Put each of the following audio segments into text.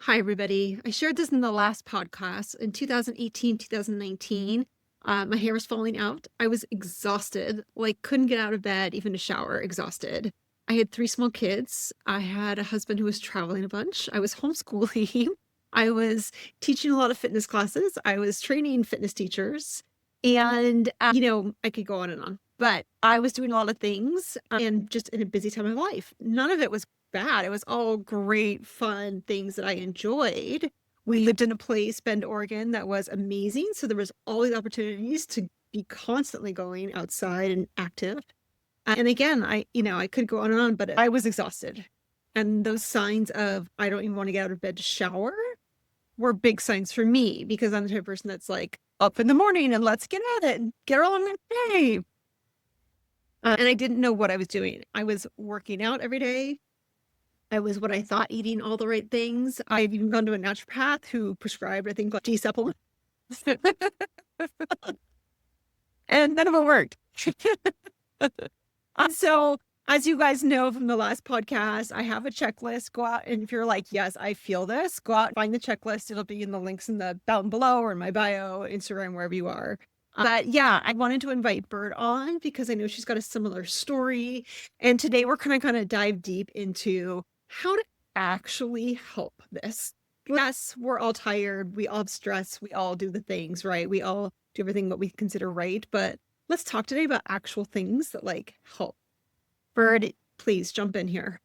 Hi, everybody. I shared this in the last podcast. In 2018, 2019, my hair was falling out. I was exhausted, like couldn't get out of bed, even to shower, exhausted. I had three small kids. I had a husband who was traveling a bunch. I was homeschooling. I was teaching a lot of fitness classes. I was training fitness teachers. And, I could go on and on, but I was doing a lot of things and just in a busy time of life. None of it was bad. It was all great, fun things that I enjoyed. We lived in a place, Bend, Oregon, that was amazing. So there was always opportunities to be constantly going outside and active. And again, I could go on and on, but I was exhausted. And those signs of I don't even want to get out of bed to shower were big signs for me because I'm the type of person that's like up in the morning and let's get at it and get on with the day. And I didn't know what I was doing. I was working out every day. I was what I thought eating all the right things. I've even gone to a naturopath who prescribed, I think, like D supplement. And none of it worked. So as you guys know from the last podcast, I have a checklist. Go out and if you're like, yes, I feel this, go out and find the checklist. It'll be in the links in the down below or in my bio, Instagram, wherever you are. But yeah, I wanted to invite Byrd on because I know she's got a similar story. And today we're going to kind of dive deep into how to actually help this. Yes, we're all tired. We all have stress. We all do the things, right? We all do everything what we consider right. But let's talk today about actual things that like help. Byrd, please jump in here.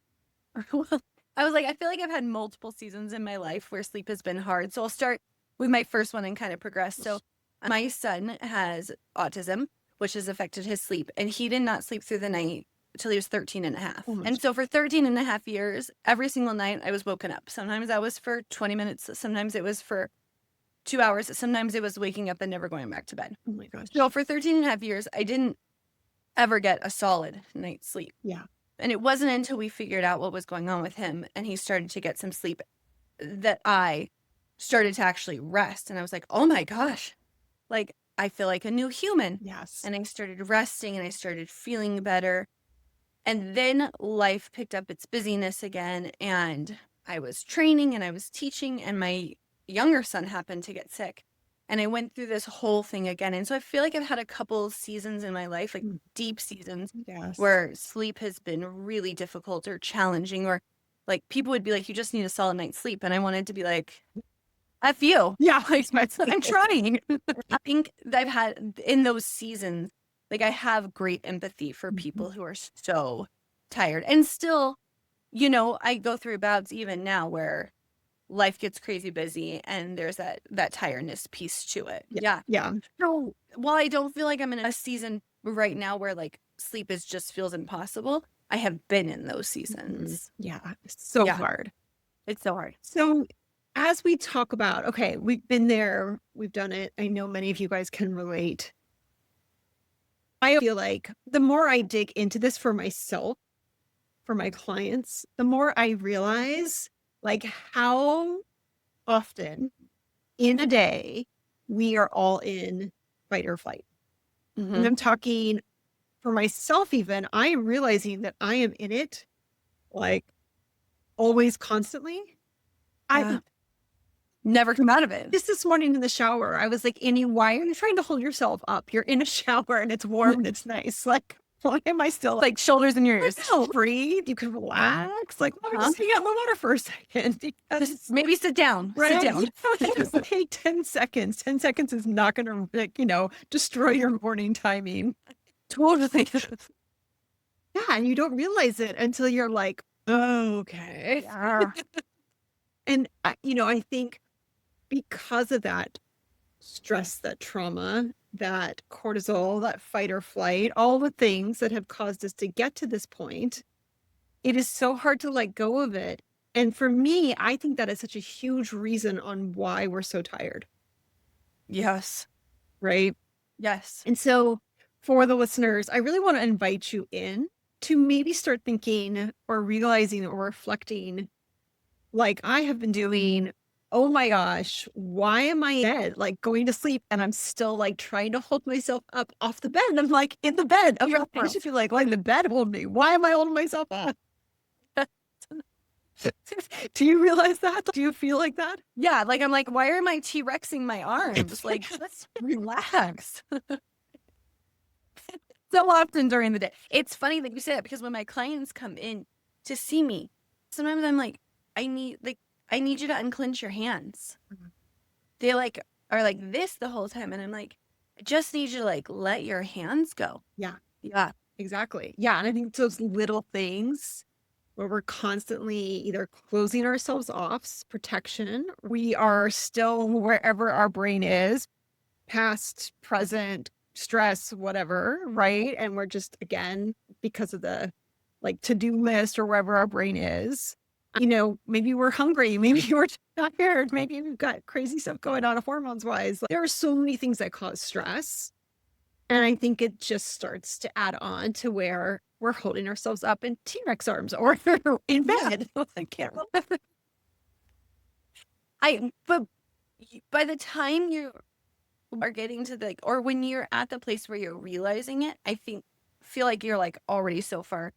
Well, I was like, I feel like I've had multiple seasons in my life where sleep has been hard. So I'll start with my first one and kind of progress. So my son has autism, which has affected his sleep. And he did not sleep through the night until he was 13 and a half. Oh my And so for 13 and a half years, every single night I was woken up. Sometimes that was for 20 minutes. Sometimes it was for 2 hours. Sometimes it was waking up and never going back to bed. Oh my gosh. So for 13 and a half years, I didn't ever get a solid night's sleep. Yeah. And it wasn't until we figured out what was going on with him and he started to get some sleep that I started to actually rest. And I was like, oh my gosh, like I feel like a new human. Yes. And I started resting and I started feeling better. And then life picked up its busyness again. And I was training and I was teaching and my younger son happened to get sick. And I went through this whole thing again. And so I feel like I've had a couple seasons in my life, like deep seasons, Yes. where sleep has been really difficult or challenging, or like people would be like, you just need a solid night's sleep. And I wanted to be like, F you. Yeah. Like, I'm trying. I think that I've had in those seasons, like I have great empathy for people who are so tired. And still, I go through bouts even now where life gets crazy busy and there's that tiredness piece to it. Yeah. So while I don't feel like I'm in a season right now where like sleep feels impossible, I have been in those seasons. Yeah. It's so Yeah. hard. It's so hard. So as we talk about, okay, we've been there, we've done it. I know many of you guys can relate. I feel like the more I dig into this for myself, for my clients, the more I realize like how often in a day we are all in fight or flight. And I'm talking for myself even, I am realizing that I am in it like always constantly. I never come out of it. just this morning in the shower, I was like, Annie, why are you trying to hold yourself up? You're in a shower and it's warm and it's nice. Like, why am I still Like shoulders in your ears? no, breathe. You can relax. Like, let me just hang out in the water for a second. Just maybe sit down. Right? Sit down. Just take 10 seconds. 10 seconds is not going to, like, destroy your morning timing. Totally. Yeah. And you don't realize it until you're like, oh, okay. Yeah. And, I think because of that stress, that trauma, that cortisol, that fight or flight, all the things that have caused us to get to this point, it is so hard to let go of it. And for me, I think that is such a huge reason on why we're so tired. Yes. Right? Yes. And so for the listeners, I really want to invite you in to maybe start thinking or realizing or reflecting like I have been doing. Oh my gosh, why am I in bed, like going to sleep and I'm still like trying to hold myself up off the bed? And I'm like in the bed. I should feel like letting the bed hold me. Why am I holding myself up? Do you realize that? Do you feel like that? Yeah, like I'm like, why am I T-Rexing my arms? Like, let's relax. So often during the day. It's funny that you say that because when my clients come in to see me, sometimes I'm like, I need you to unclench your hands. They like are like this the whole time. And I'm like, I just need you to like let your hands go. Yeah, Yeah. exactly. Yeah. And I think those little things where we're constantly either closing ourselves off, protection, we are still wherever our brain is, past, present, stress, whatever, right? And we're just, again, because of the like to-do list or wherever our brain is, maybe we're hungry, maybe we're tired, maybe we've got crazy stuff going on hormones wise. Like, there are so many things that cause stress. And I think it just starts to add on to where we're holding ourselves up in T-Rex arms or in bed. I can't. But by the time you are getting to the, or when you're at the place where you're realizing it, feel like you're like already so far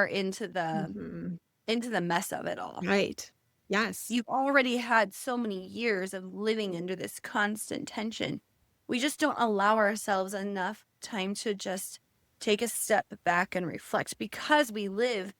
into Mhm. the mess of it all. Right. Yes. You've already had so many years of living under this constant tension. We just don't allow ourselves enough time to just take a step back and reflect because we live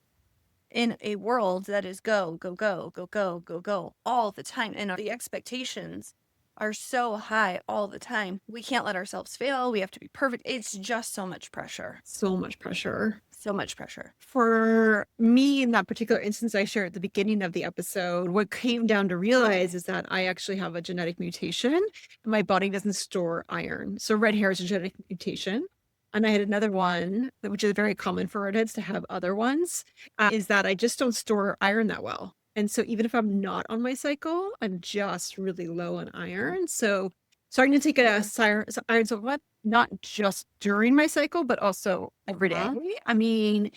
in a world that is go, go, go, go, go, go, go all the time. And the expectations are so high all the time. We can't let ourselves fail. We have to be perfect. It's just so much pressure. So much pressure. So much pressure. For me, in that particular instance I shared at the beginning of the episode, what came down to realize is that I actually have a genetic mutation. My body doesn't store iron. So red hair is a genetic mutation. And I had another one, which is very common for redheads to have other ones, is that I just don't store iron that well. And so even if I'm not on my cycle, I'm just really low on iron. So starting to take iron supplement, not just during my cycle, but also every day. I mean,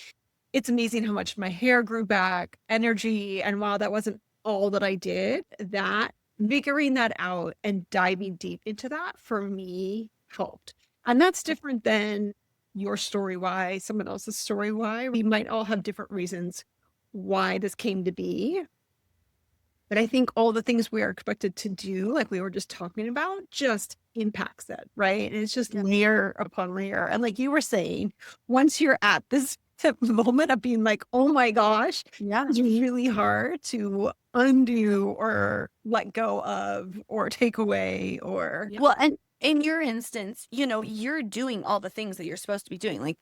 it's amazing how much my hair grew back, energy. And while that wasn't all that I did, that figuring that out and diving deep into that for me helped. And that's different than your story why, someone else's story why. We might all have different reasons why this came to be. But I think all the things we are expected to do, like we were just talking about, just impacts it, right? And it's just layer upon layer. And like you were saying, once you're at this moment of being like, oh my gosh, it's really hard to undo or let go of or take away or. Well, and in your instance, you're doing all the things that you're supposed to be doing. Like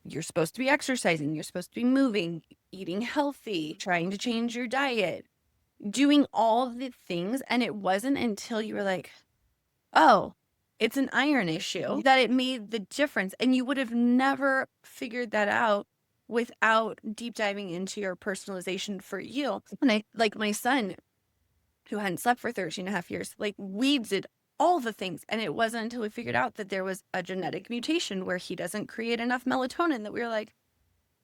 you're supposed to be exercising, you're supposed to be moving, eating healthy, trying to change your diet, doing all the things. And it wasn't until you were like, oh, it's an iron issue that it made the difference. And you would have never figured that out without deep diving into your personalization for you. And I, like my son, who hadn't slept for 13 and a half years, like we did all the things. And it wasn't until we figured out that there was a genetic mutation where he doesn't create enough melatonin that we were like,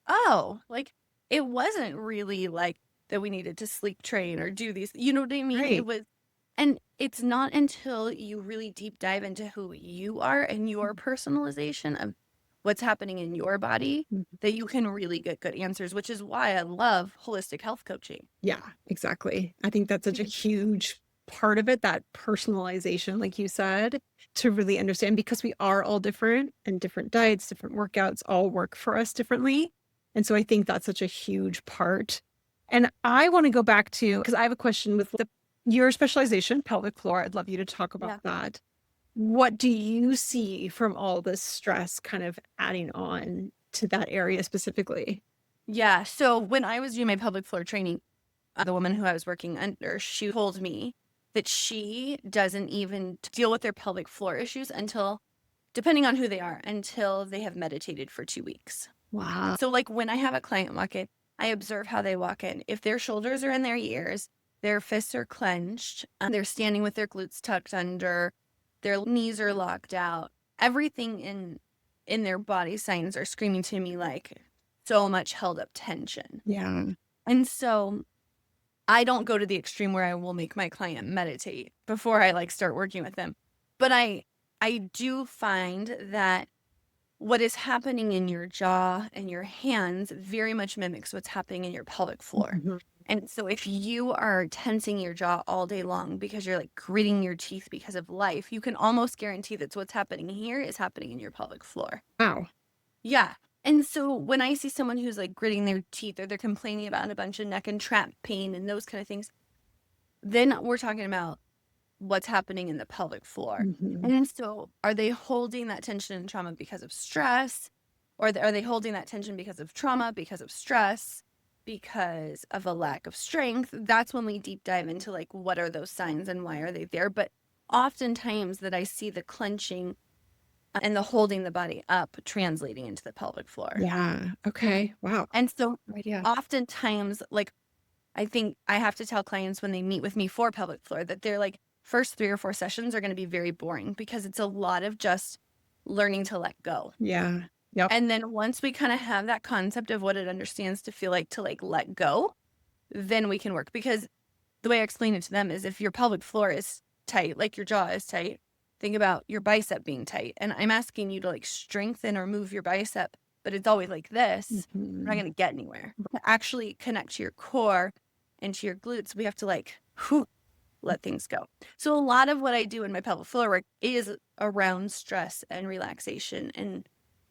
oh, like it wasn't really like that we needed to sleep train or do these, you know what I mean? Right. It was, and it's not until you really deep dive into who you are and your personalization of what's happening in your body that you can really get good answers, which is why I love holistic health coaching. Yeah, exactly. I think that's such a huge part of it, that personalization, like you said, to really understand, because we are all different and different diets, different workouts all work for us differently. And so I think that's such a huge part. And I want to go back to, because I have a question with your specialization, pelvic floor. I'd love you to talk about that. What do you see from all this stress kind of adding on to that area specifically? Yeah. So when I was doing my pelvic floor training, the woman who I was working under, she told me that she doesn't even deal with their pelvic floor issues until, depending on who they are, until they have meditated for 2 weeks. Wow. So like when I have a client walk in, I observe how they walk in. If their shoulders are in their ears, their fists are clenched, they're standing with their glutes tucked under, their knees are locked out, everything in their body signs are screaming to me like so much held up tension. Yeah. And so I don't go to the extreme where I will make my client meditate before I like start working with them. But I do find that what is happening in your jaw and your hands very much mimics what's happening in your pelvic floor. Mhm. And so if you are tensing your jaw all day long because you're like gritting your teeth because of life, you can almost guarantee that what's happening here is happening in your pelvic floor. Wow. Yeah. And so when I see someone who's like gritting their teeth or they're complaining about a bunch of neck and trap pain and those kind of things, then we're talking about what's happening in the pelvic floor. Mhm. And so are they holding that tension and trauma because of stress? Or are they holding that tension because of trauma, because of stress, because of a lack of strength? That's when we deep dive into like, what are those signs and why are they there? But oftentimes that I see the clenching and the holding the body up translating into the pelvic floor. Yeah. Okay. Wow. And so Right. Yeah. oftentimes, like, I think I have to tell clients when they meet with me for pelvic floor that they're like, first 3 or 4 sessions are going to be very boring because it's a lot of just learning to let go. Yeah. Yep. And then once we kind of have that concept of what it understands to feel like to like let go, then we can work. Because the way I explain it to them is if your pelvic floor is tight, like your jaw is tight, think about your bicep being tight. And I'm asking you to like strengthen or move your bicep, but it's always like this. We're not Mhm. going to get anywhere. To actually connect to your core and to your glutes, we have to like, let things go. So a lot of what I do in my pelvic floor work is around stress and relaxation and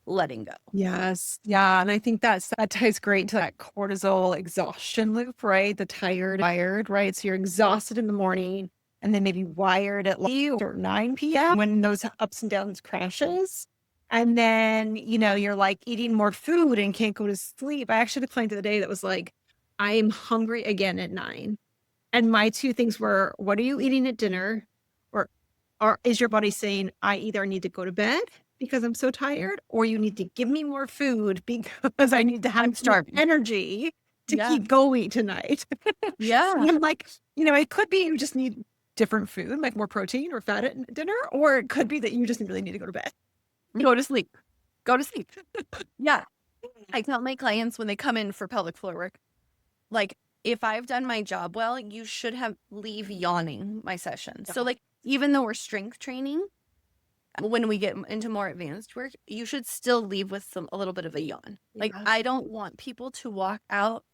letting go. Yes. Yeah. And I think that ties great to that cortisol exhaustion loop, right? The tired, wired, right? So you're exhausted in the morning and then maybe wired at like 8 or 9 p.m. when those ups and downs crashes. And then, you're like eating more food and can't go to sleep. I actually had a client the other day that was like, I am hungry again at 9. And my two things were, what are you eating at dinner? Or is your body saying, I either need to go to bed because I'm so tired, or you need to give me more food because I need to I'm have starving. energy to Yeah. keep going tonight. Yeah. And I'm like, it could be you just need different food, like more protein or fat at dinner, or it could be that you just really need to go to bed. Go to sleep. Go to sleep. Yeah. I tell my clients when they come in for pelvic floor work, like, if I've done my job well, you should leave yawning my session. So like, even though we're strength training, when we get into more advanced work, you should still leave with a little bit of a yawn. Like, Yeah. I don't want people to walk out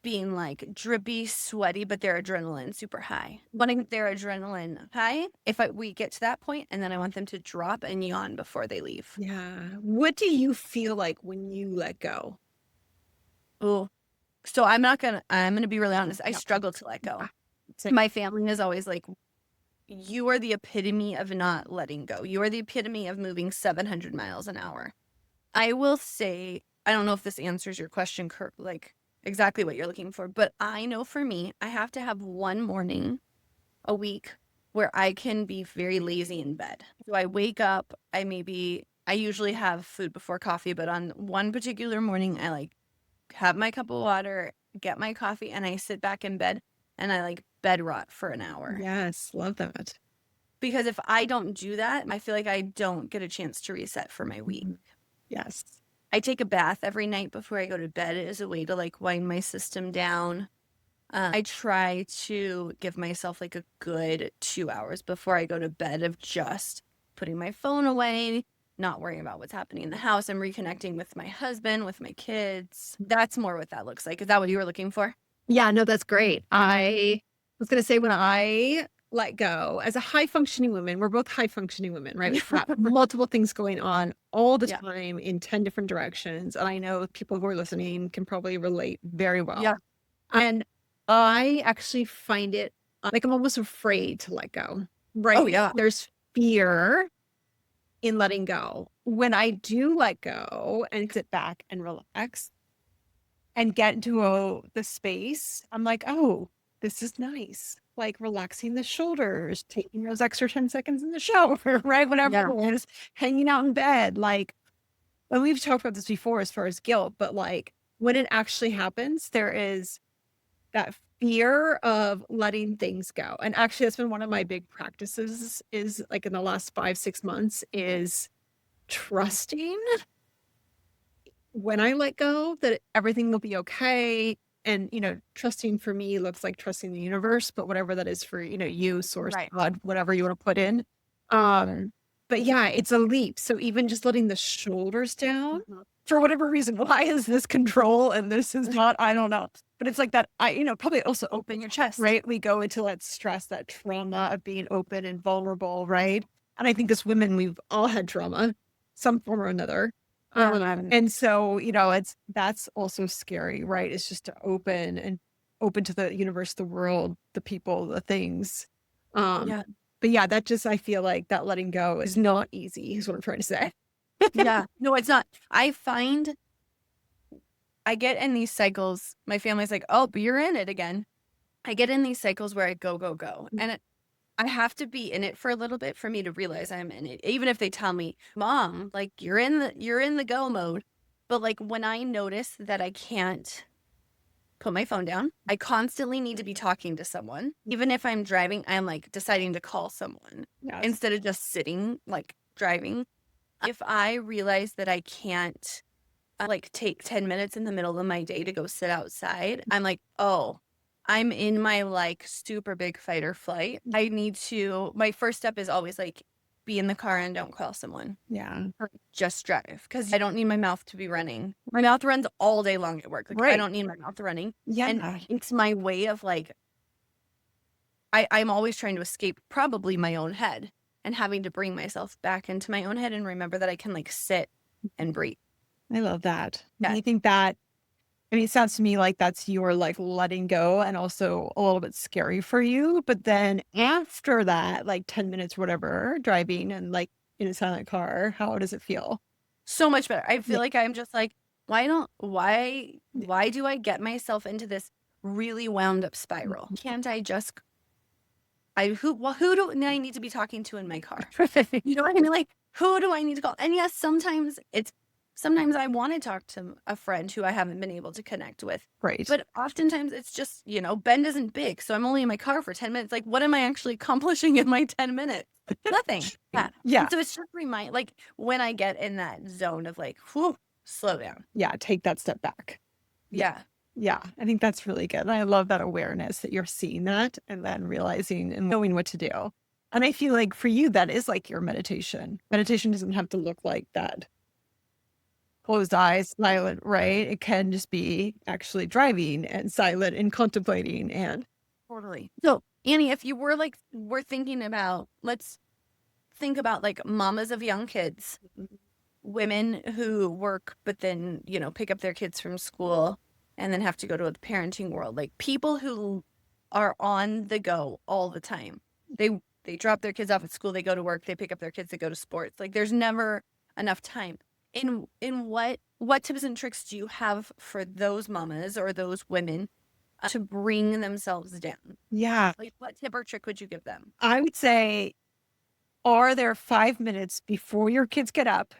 being like drippy, sweaty, but their adrenaline super high. Wanting their adrenaline high, we get to that point, and then I want them to drop and yawn before they leave. Yeah. What do you feel like when you let go? Oh, so I'm gonna be really honest. I struggle to let go. My family is always like, you are the epitome of not letting go. You are the epitome of moving 700 miles an hour. I will say, I don't know if this answers your question, like exactly what you're looking for, but I know for me, I have to have one morning a week where I can be very lazy in bed. So I wake up, I usually have food before coffee, but on one particular morning, I like have my cup of water, get my coffee, and I sit back in bed and I like bed rot for an hour. Yes. Love that. Because if I don't do that, I feel like I don't get a chance to reset for my week. Yes. I take a bath every night before I go to bed as a way to like wind my system down. I try to give myself like a good 2 hours before I go to bed of just putting my phone away, not worrying about what's happening in the house. I'm reconnecting with my husband, with my kids. That's more what that looks like. Is that what you were looking for? Yeah, no, that's great. I was going to say when I let go as a high functioning woman, we're both high functioning women, right? We've got multiple things going on all the Yeah. time in 10 different directions. And I know people who are listening can probably relate very well. Yeah. And I actually find it like I'm almost afraid to let go, right? Oh, yeah. There's fear in letting go. When I do let go and sit back and relax, and get into the space, I'm like, oh, this is nice. Like relaxing the shoulders, taking those extra 10 seconds in the shower, right? Whatever it is, hanging out in bed. Like, and we've talked about this before as far as guilt, but like when it actually happens, there is that fear of letting things go. And actually, that's been one of my big practices is like in the last 5, 6 months is trusting when I let go that everything will be okay. And, trusting for me looks like trusting the universe, but whatever that is for, you, source, Right. God, whatever you want to put in. But But yeah, it's a leap. So even just letting the shoulders down, Mhm. for whatever reason, why is this control and this is not? I don't know. But it's like that, probably also Open your chest. right? We go into that stress, that trauma of being open and vulnerable, right? And I think as women, we've all had trauma, some form or another. And so, that's also scary, right? It's just to open to the universe, the world, the people, the things. Yeah. But yeah, that just, I feel like that letting go is not easy, is what I'm trying to say. Yeah. No, it's not. I find I get in these cycles. My family's like, oh, but you're in it again. I get in these cycles where I go, go, go. And I have to be in it for a little bit for me to realize I'm in it. Even if they tell me, Mom, like you're in the go mode. But like when I notice that I can't put my phone down, I constantly need to be talking to someone. Even if I'm driving, I'm like deciding to call someone Yes. instead of just sitting, like driving. If I realize that I can't like take 10 minutes in the middle of my day to go sit outside, I'm like, oh, I'm in my like super big fight or flight. My first step is always like be in the car and don't call someone. Yeah. Or just drive because I don't need my mouth to be running. My mouth runs all day long at work. Like I Right. don't need my mouth running. Yeah. And it's my way of like, I'm always trying to escape probably my own head and having to bring myself back into my own head and remember that I can like sit and breathe. I love that. Yeah. I think that, it sounds to me like that's your like letting go and also a little bit scary for you. But then after that, like 10 minutes, whatever, driving and like in a silent car, how does it feel? So much better. I feel Yeah. like I'm just like, why do I get myself into this really wound up spiral? Can't I just who do I need to be talking to in my car? You know what I mean? Like, who do I need to call? And yes, sometimes I want to talk to a friend who I haven't been able to connect with. Right. But oftentimes it's just, Bend isn't big. So I'm only in my car for 10 minutes. Like, what am I actually accomplishing in my 10 minutes? Nothing. Yeah. Yeah. And so it's just like when I get in that zone of like, whew, slow down. Yeah. Take that step back. Yeah. Yeah. I think that's really good. And I love that awareness that you're seeing that and then realizing and knowing what to do. And I feel like for you, that is like your meditation. Meditation doesn't have to look like that. Closed eyes, silent, right? It can just be actually driving and silent and contemplating and Totally. So, Annie, if you we're thinking about, let's think about like mamas of young kids, women who work, but then, pick up their kids from school and then have to go to the parenting world, like people who are on the go all the time. They drop their kids off at school, they go to work, they pick up their kids, they go to sports. Like there's never enough time. In what tips and tricks do you have for those mamas or those women to bring themselves down? yeah. Like what tip or trick would you give them? I would say, are there 5 minutes before your kids get up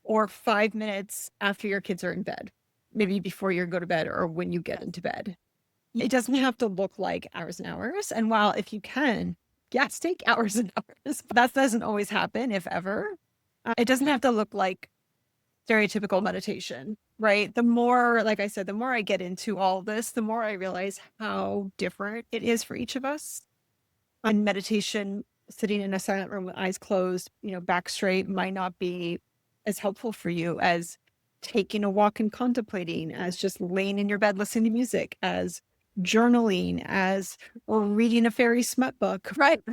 or 5 minutes after your kids are in bed? Maybe before you go to bed or when you get into bed. It doesn't have to look like hours and hours. And while if you can, yes, take hours and hours. That doesn't always happen, if ever. It doesn't have to look like stereotypical meditation, right? The more, like I said, the more I get into all this, the more I realize how different it is for each of us. On meditation, sitting in a silent room with eyes closed, back straight might not be as helpful for you as taking a walk and contemplating, as just laying in your bed listening to music, as journaling, as or reading a fairy smut book. Right.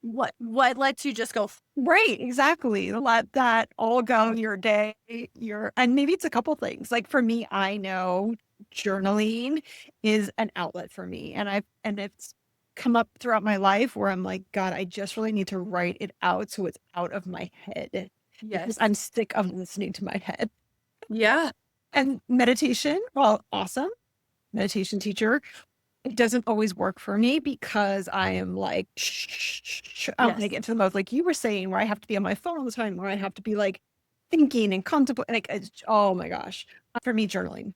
What lets you just go? Right, exactly. Let that all go your day, and maybe it's a couple things. Like for me, I know journaling is an outlet for me. And it's come up throughout my life where I'm like, God, I just really need to write it out so it's out of my head. Yes. Because I'm sick of listening to my head. Yeah. And meditation, well, awesome. Meditation teacher. It doesn't always work for me because I am like, I want to get into the mode like you were saying, where I have to be on my phone all the time, where I have to be like thinking and contemplating. Like, oh my gosh. For me, journaling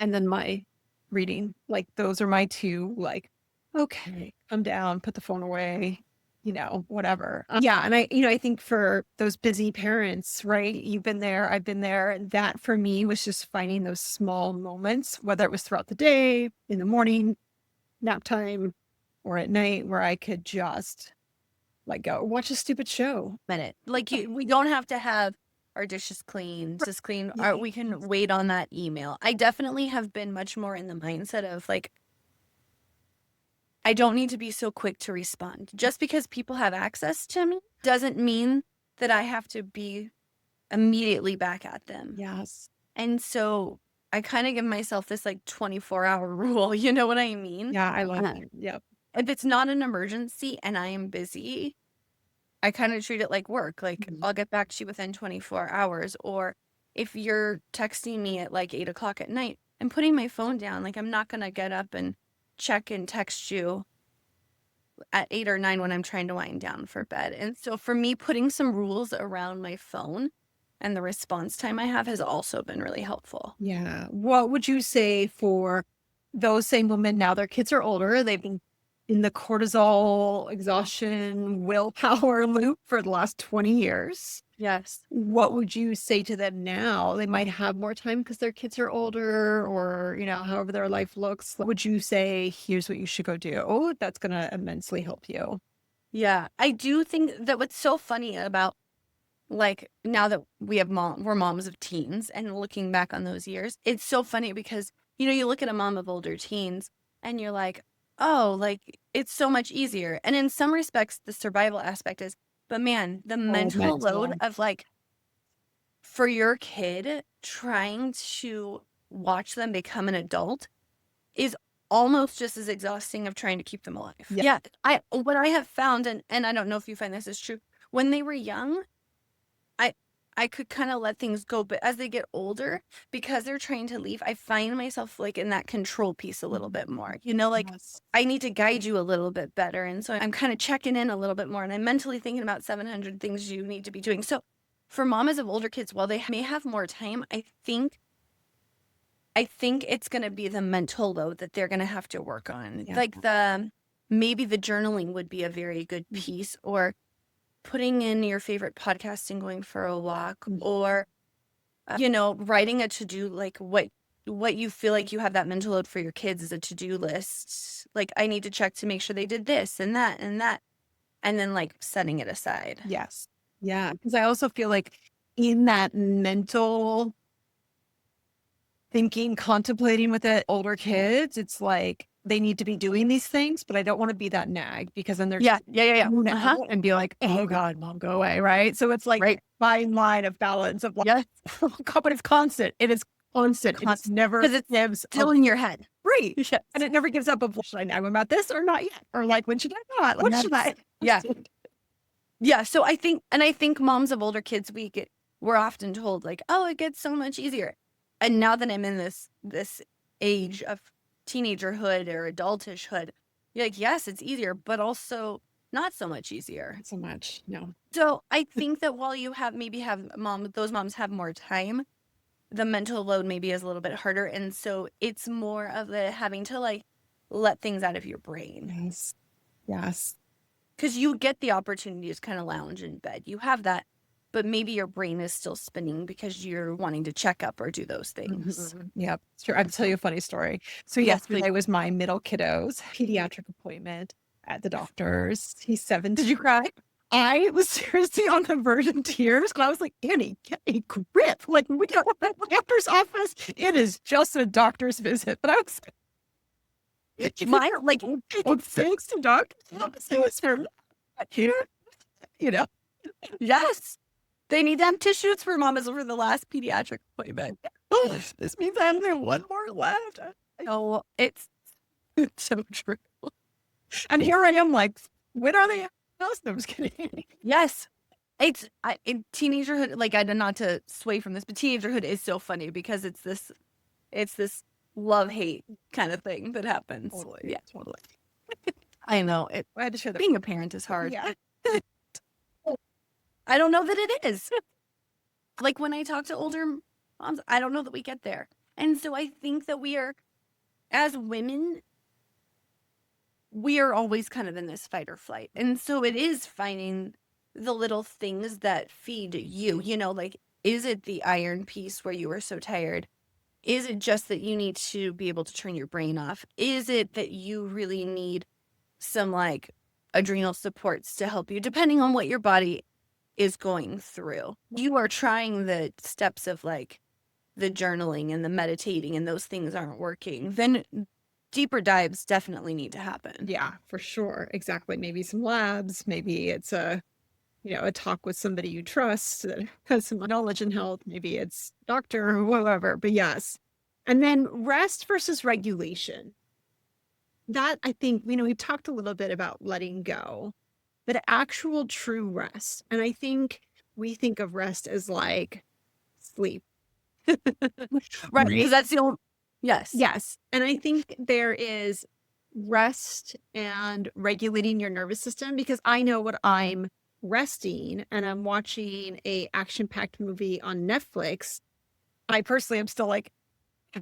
and then my reading, like those are my two, like, okay, come down, put the phone away, whatever. Yeah. And I think for those busy parents, right? You've been there, I've been there. And that for me was just finding those small moments, whether it was throughout the day, in the morning, nap time, or at night, where I could just Like, go watch a stupid show. Minute. Like we don't have to have our dishes clean, just clean. We can wait on that email. I definitely have been much more in the mindset of like, I don't need to be so quick to respond. Just because people have access to me doesn't mean that I have to be immediately back at them. Yes. And so I kind of give myself this like 24-hour rule. You know what I mean? Yeah, I love that. Yep. If it's not an emergency and I am busy, I kind of treat it like work. Like I'll get back to you within 24 hours. Or if you're texting me at like 8 o'clock at night, I'm putting my phone down. Like I'm not going to get up and check and text you at 8 or 9 when I'm trying to wind down for bed. And so for me, putting some rules around my phone and the response time I have has also been really helpful. Yeah. What would you say for those same women now? Their kids are older. They've been in the cortisol, exhaustion, willpower loop for the last 20 years. Yes. What would you say to them now? They might have more time because their kids are older or, however their life looks. Would you say, here's what you should go do? Oh, that's going to immensely help you. Yeah. I do think that what's so funny about like now that we're moms of teens and looking back on those years, it's so funny because, you look at a mom of older teens and you're like, oh, like it's so much easier. And in some respects, the survival aspect is, but man, the mental load of like, for your kid trying to watch them become an adult is almost just as exhausting of trying to keep them alive. Yeah. What I have found, and I don't know if you find this is true, when they were young, I could kind of let things go, but as they get older, because they're trying to leave, I find myself like in that control piece a little bit more, like I need to guide you a little bit better. And so I'm kind of checking in a little bit more and I'm mentally thinking about 700 things you need to be doing. So for mamas of older kids, while they may have more time, I think it's going to be the mental load that they're going to have to work on. Yeah. Like maybe the journaling would be a very good piece, or putting in your favorite podcast and going for a walk, or, writing a to-do, like what you feel like you have that mental load for your kids is a to-do list. Like I need to check to make sure they did this and that and that. And then like setting it aside. Yes. Yeah. Because I also feel like in that mental thinking, contemplating with the older kids, it's like, they need to be doing these things, but I don't want to be that nag because then they're and be like, oh God, mom, go away. Right. So it's like fine line of balance of like, oh God, but it's constant. It is constant. It's never, because it's still in your head. Right. Yes. And it never gives up of, should I nag them about this or not yet? Or like, when should I not? What should I? Yeah. Yeah. So I think moms of older kids, we're often told like, oh, it gets so much easier. And now that I'm in this age of teenagerhood or adultishhood, you're like, yes, it's easier, but also not so much easier. Not so much, no. So I think that while you those moms have more time, the mental load maybe is a little bit harder, and so it's more of having to like let things out of your brain. Yes. Because you get the opportunity to kind of lounge in bed. You have that. But maybe your brain is still spinning because you're wanting to check up or do those things. Yep. Sure. I'll tell you a funny story. So yesterday was my middle kiddo's pediatric appointment at the doctor's. He's 7. Did you cry? I was seriously on the verge of tears. And I was like, Annie, get a grip. Like, we don't have a doctor's office. It is just a doctor's visit. But I was thanks to doctor's office. It was her here, Yes. They need to have tissues for mamas over the last pediatric appointment. Oh, this means I have one more left. Oh, it's so true. And here I am like, when are they? No, I'm just kidding. Yes. It's in teenagerhood, like not to sway from this, but teenagerhood is so funny because it's this love-hate kind of thing that happens. Totally. Yeah. Totally. I know. I had to share that. Being a parent is hard. Yeah. I don't know that it is. Like when I talk to older moms, I don't know that we get there. And so I think that as women, we are always kind of in this fight or flight. And so it is finding the little things that feed you, like, is it the iron piece where you are so tired? Is it just that you need to be able to turn your brain off? Is it that you really need some like adrenal supports to help you, depending on what your body is going through. You are trying the steps of like the journaling and the meditating, and those things aren't working, then deeper dives definitely need to happen. Yeah, for sure. Exactly. Maybe some labs, maybe it's a talk with somebody you trust that has some knowledge in health. Maybe it's doctor or whatever, but yes. And then rest versus regulation. That I think, we've talked a little bit about letting go, but actual true rest. And I think we think of rest as like sleep. Right. Because that's the only, yes. Yes. And I think there is rest and regulating your nervous system, because I know what I'm resting and I'm watching a action-packed movie on Netflix. I personally am still like,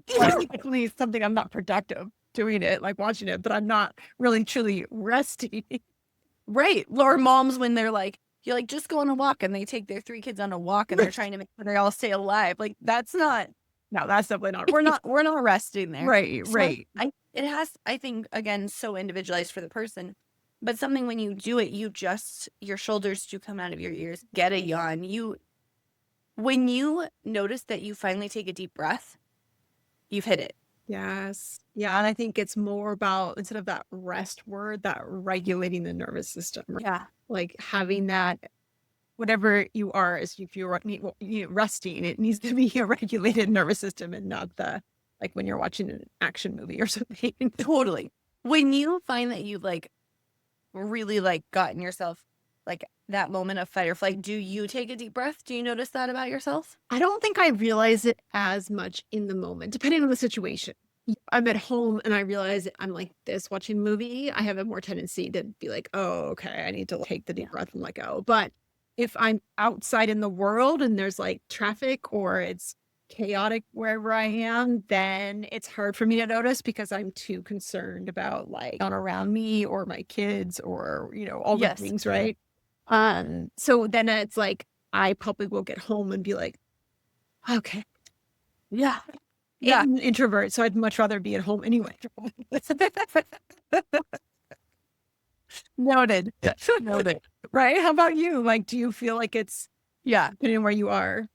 technically something I'm not productive doing it, like watching it, but I'm not really truly resting. Right. Or moms, when they're like, you're like, just go on a walk, and they take their 3 kids on a walk and they're trying to make sure they all stay alive. Like, that's not, No, that's definitely not. we're not resting there. Right, So right. it has, I think, again, so individualized for the person, but something when you do it, your shoulders do come out of your ears, get a yawn. When you notice that you finally take a deep breath, you've hit it. Yes. Yeah. And I think it's more about, instead of that rest word, that regulating the nervous system. Yeah. Like having that, whatever you are, is if you're resting, it needs to be a regulated nervous system and not like when you're watching an action movie or something. Totally. When you find that you've like really like gotten yourself like that moment of fight or flight, do you take a deep breath? Do you notice that about yourself? I don't think I realize it as much in the moment, depending on the situation. I'm at home and I realize I'm like this watching a movie. I have a more tendency to be like, oh, okay, I need to take the deep breath and let go. But if I'm outside in the world and there's like traffic or it's chaotic wherever I am, then it's hard for me to notice because I'm too concerned about like on around me or my kids or, all the Yes. things, right? So then it's like I probably will get home and be like, okay. Yeah. I'm an introvert, so I'd much rather be at home anyway. Noted. Noted. Right? How about you? Like, do you feel like it's depending on where you are?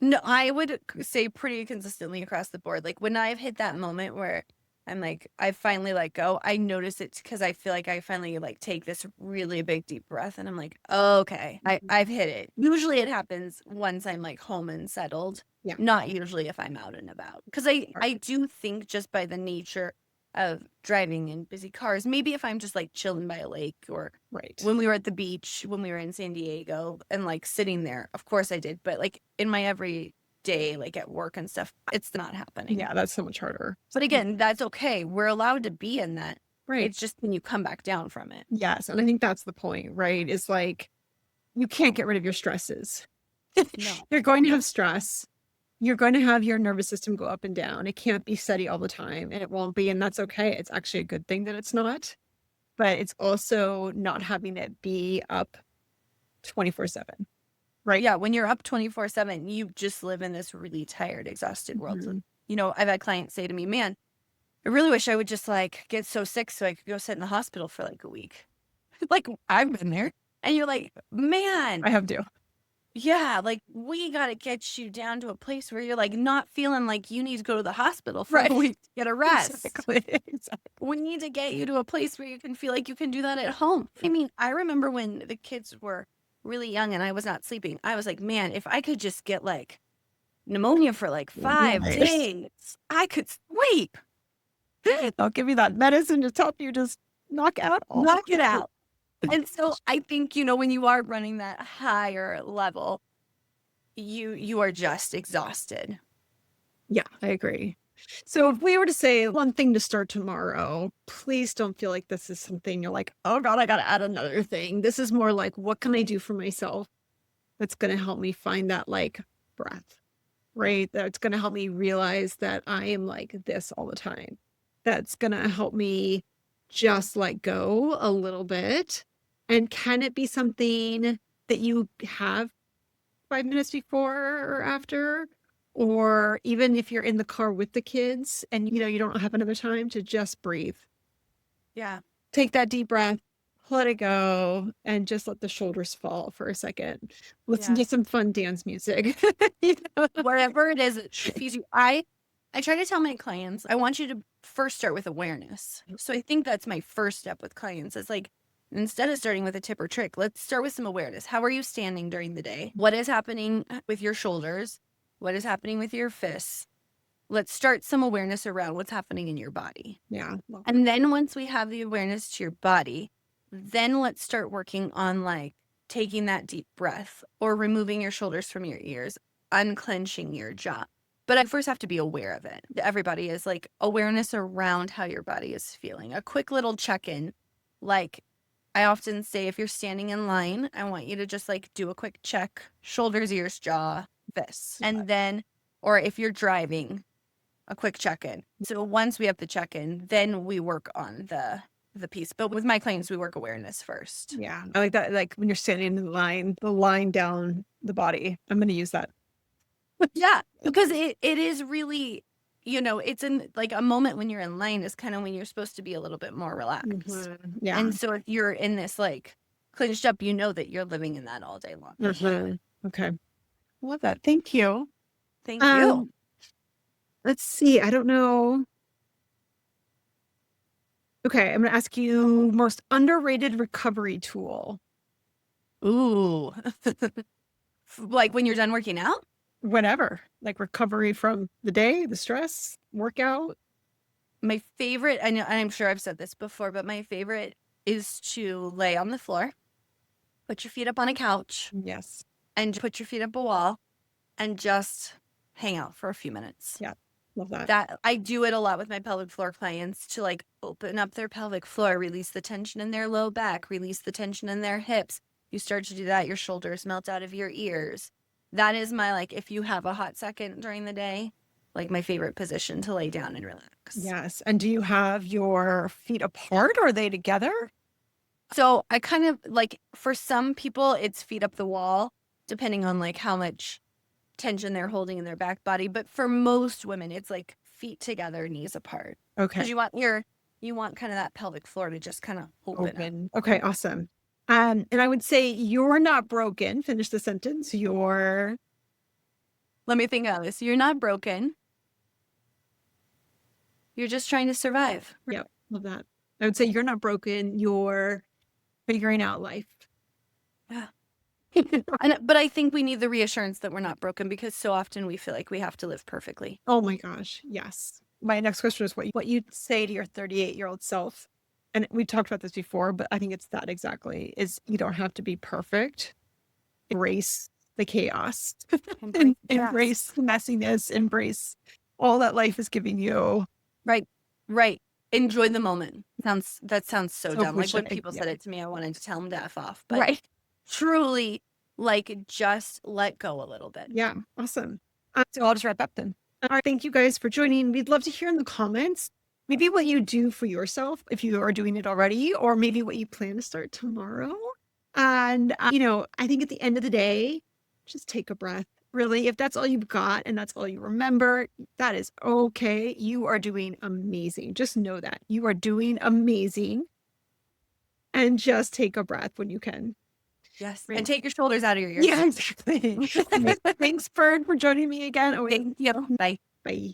No, I would say pretty consistently across the board. Like when I've hit that moment where I'm like, I finally let go, I notice it because I feel like I finally like take this really big deep breath and I'm like, okay, I've hit it. Usually it happens once I'm like home and settled. Yeah. Not usually if I'm out and about. Because I do think just by the nature of driving in busy cars, maybe if I'm just like chilling by a lake or Right. when we were at the beach, when we were in San Diego and like sitting there, of course I did. But like in my everyday, like at work and stuff, it's not happening. Yeah, that's so much harder. But again, that's okay. We're allowed to be in that. Right. It's just when you come back down from it. Yes. And I think that's the point, right? Is like, you can't get rid of your stresses. No. You're going to have stress. You're going to have your nervous system go up and down. It can't be steady all the time, and it won't be. And that's okay. It's actually a good thing that it's not. But it's also not having it be up 24/7. Right? Yeah. When you're up 24/7, you just live in this really tired, exhausted world. Mm-hmm. I've had clients say to me, man, I really wish I would just like get so sick so I could go sit in the hospital for like a week. Like I've been there. And you're like, man, I have to. Yeah, like we got to get you down to a place where you're like not feeling like you need to go to the hospital for a week to get a rest. Exactly. We need to get you to a place where you can feel like you can do that at home. I mean, I remember when the kids were really young and I was not sleeping, I was like, man, if I could just get like pneumonia for like 5 days, I could sleep. I'll give you that medicine to help you just knock it out. And so I think, when you are running that higher level, you are just exhausted. Yeah, I agree. So if we were to say one thing to start tomorrow, please don't feel like this is something you're like, oh God, I got to add another thing. This is more like, what can I do for myself that's going to help me find that like breath, right? That's going to help me realize that I am like this all the time. That's going to help me just let go a little bit. And can it be something that you have 5 minutes before or after? Or even if you're in the car with the kids and you don't have another time to just breathe. Yeah. Take that deep breath, let it go and just let the shoulders fall for a second. Listen to Yeah. some fun dance music. You know? Wherever it is, it feeds you. I try to tell my clients, I want you to first start with awareness. So I think that's my first step with clients. It's like, instead of starting with a tip or trick, let's start with some awareness. How are you standing during the day? What is happening with your shoulders? What is happening with your fists? Let's start some awareness around what's happening in your body. Yeah. And then once we have the awareness to your body, then let's start working on like taking that deep breath or removing your shoulders from your ears, unclenching your jaw. But I first have to be aware of it. Everybody is like awareness around how your body is feeling. A quick little check-in. Like I often say, if you're standing in line, I want you to just like do a quick check, shoulders, ears, jaw, fists. And then, or if you're driving, a quick check-in. So once we have the check-in, then we work on the piece. But with my clients, we work awareness first. Yeah. I like that. Like when you're standing in the line down the body. I'm going to use that. Yeah, because it is really, it's in like a moment when you're in line is kind of when you're supposed to be a little bit more relaxed. Yeah. And so if you're in this like clinched up, you know that you're living in that all day long. Okay. Love that. Thank you. Thank you. Let's see. I don't know. Okay. I'm going to ask you most underrated recovery tool. Ooh. Like when you're done working out? Whatever. Like recovery from the day, the stress, workout. My favorite, and I'm sure I've said this before, but my favorite is to lay on the floor, put your feet up on a couch, Yes. and put your feet up a wall, and just hang out for a few minutes. Yeah. Love that. That I do it a lot with my pelvic floor clients to like open up their pelvic floor, release the tension in their low back, release the tension in their hips. You start to do that, your shoulders melt out of your ears. That is my, like, if you have a hot second during the day, like my favorite position to lay down and relax. Yes. And do you have your feet apart or are they together? So I kind of like, for some people, it's feet up the wall, depending on like how much tension they're holding in their back body. But for most women, it's like feet together, knees apart. Okay. Because you want kind of that pelvic floor to just kind of open up. Okay. Awesome. And I would say you're not broken. Finish the sentence. Let me think of this. You're not broken. You're just trying to survive. Yep. Love that. I would say you're not broken. You're figuring out life. Yeah. But I think we need the reassurance that we're not broken because so often we feel like we have to live perfectly. Oh my gosh. Yes. My next question is what you'd say to your 38-year-old self. And we talked about this before, but I think it's that exactly is you don't have to be perfect. Embrace the chaos, embrace the messiness, embrace all that life is giving you. Right. Enjoy the moment. That sounds so dumb. Like when people said it to me, I wanted to tell them to F off. But truly, like, just let go a little bit. Yeah. Awesome. So I'll just wrap up then. All right. Thank you guys for joining. We'd love to hear in the comments maybe what you do for yourself if you are doing it already, or maybe what you plan to start tomorrow. And, I think at the end of the day, just take a breath. Really, if that's all you've got and that's all you remember, that is okay. You are doing amazing. Just know that you are doing amazing. And just take a breath when you can. Yes. And take your shoulders out of your ears. Yeah, exactly. Thanks, Byrd, for joining me again. Thank you. Bye. Bye.